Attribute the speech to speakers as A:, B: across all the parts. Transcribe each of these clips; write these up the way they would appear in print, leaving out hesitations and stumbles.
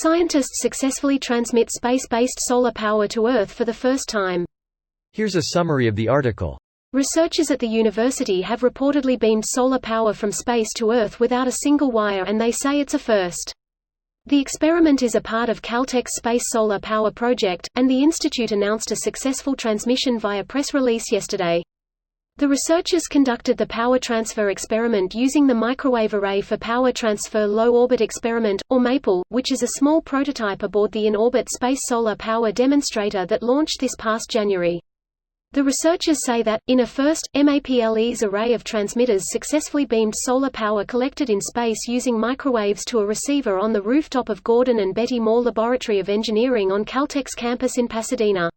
A: Scientists successfully transmit space-based solar power to Earth for the first time.
B: Here's a summary of the article.
A: Researchers at the university have reportedly beamed solar power from space to Earth without a single wire, and they say it's a first. The experiment is a part of Caltech's Space Solar Power Project, and the institute announced a successful transmission via press release yesterday. The researchers conducted the power transfer experiment using the Microwave Array for Power Transfer Low Orbit Experiment, or MAPLE, which is a small prototype aboard the in-orbit Space Solar Power Demonstrator that launched this past January. The researchers say that, in a first, MAPLE's array of transmitters successfully beamed solar power collected in space using microwaves to a receiver on the rooftop of Gordon and Betty Moore Laboratory of Engineering on Caltech's campus in Pasadena.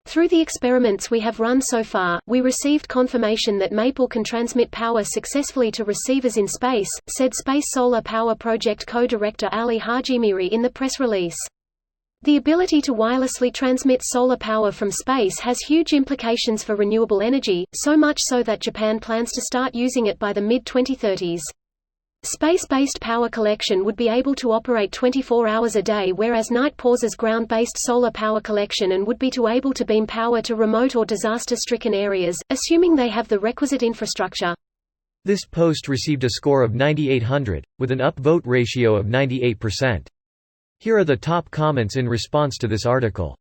A: Through the experiments we have run so far, we received confirmation that MAPLE can transmit power successfully to receivers in space, said Space Solar Power Project co-director Ali Hajimiri in the press release. The ability to wirelessly transmit solar power from space has huge implications for renewable energy, so much so that Japan plans to start using it by the mid-2030s. Space-based power collection would be able to operate 24 hours a day, whereas night pauses ground-based solar power collection and would be able to beam power to remote or disaster-stricken areas, assuming they have the requisite infrastructure.
B: This post received a score of 9,800, with an upvote ratio of 98%. Here are the top comments in response to this article.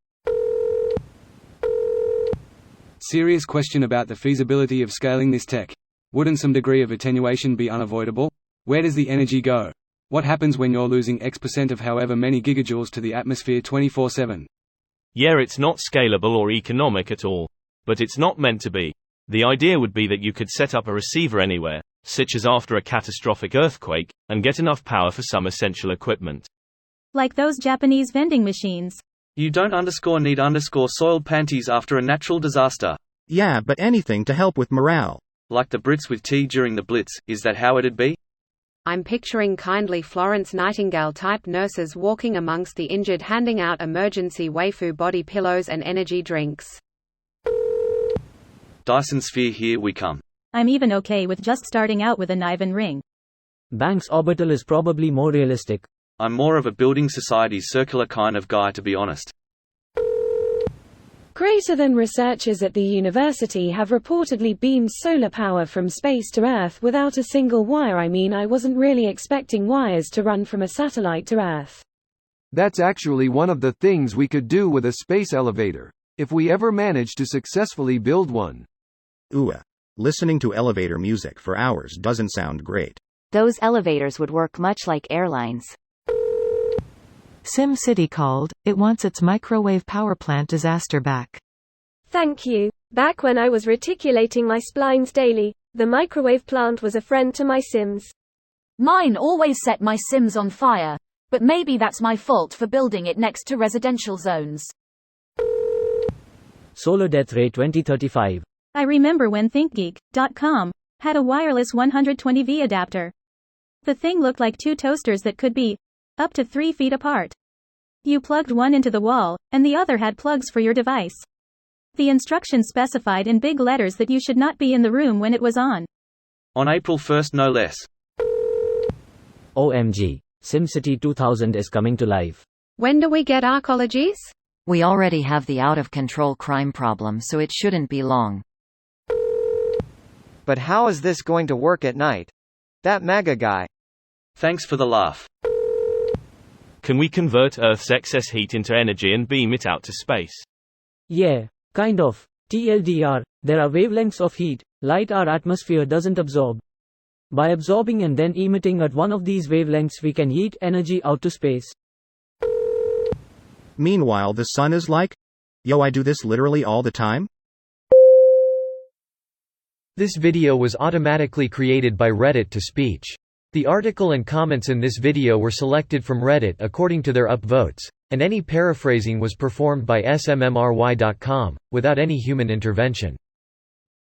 C: Serious question about the feasibility of scaling this tech. Wouldn't some degree of attenuation be unavoidable? Where does the energy go? What happens when you're losing X% of however many gigajoules to the atmosphere 24/7?
D: Yeah, it's not scalable or economic at all. But it's not meant to be. The idea would be that you could set up a receiver anywhere, such as after a catastrophic earthquake, and get enough power for some essential equipment.
E: Like those Japanese vending machines.
F: You don't need soiled panties after a natural disaster.
G: Yeah, but anything to help with morale.
F: Like the Brits with tea during the Blitz, is that how it'd be?
H: I'm picturing kindly Florence Nightingale-type nurses walking amongst the injured handing out emergency waifu body pillows and energy drinks.
F: Dyson Sphere, here we come.
E: I'm even okay with just starting out with a knife and ring.
I: Banks orbital is probably more realistic.
F: I'm more of a building society's circular kind of guy, to be honest.
J: Greater than researchers at the university have reportedly beamed solar power from space to Earth without a single wire. I wasn't really expecting wires to run from a satellite to Earth.
K: That's actually one of the things we could do with a space elevator, if we ever manage to successfully build one.
G: Listening to elevator music for hours doesn't sound great.
L: Those elevators would work much like airlines.
M: SimCity called, it wants its microwave power plant disaster back.
J: Thank you. Back when I was reticulating my splines daily, the microwave plant was a friend to my Sims.
N: Mine always set my Sims on fire, but maybe that's my fault for building it next to residential zones.
I: Solar death rate 2035.
E: I remember when ThinkGeek.com had a wireless 120V adapter. The thing looked like two toasters that could be up to 3 feet apart. You plugged one into the wall, and the other had plugs for your device. The instructions specified in big letters that you should not be in the room when it was on.
F: On April 1st, no less.
I: OMG. SimCity 2000 is coming to life.
H: When do we get Arcologies?
L: We already have the out-of-control crime problem, so it shouldn't be long.
O: But how is this going to work at night? That MAGA guy.
F: Thanks for the laugh.
D: Can we convert Earth's excess heat into energy and beam it out to space?
I: Yeah, kind of. TLDR, there are wavelengths of heat, light our atmosphere doesn't absorb. By absorbing and then emitting at one of these wavelengths, we can heat energy out to space.
G: Meanwhile, the sun is like, yo, I do this literally all the time?
B: This video was automatically created by Reddit to speech. The article and comments in this video were selected from Reddit according to their upvotes, and any paraphrasing was performed by smmry.com, without any human intervention.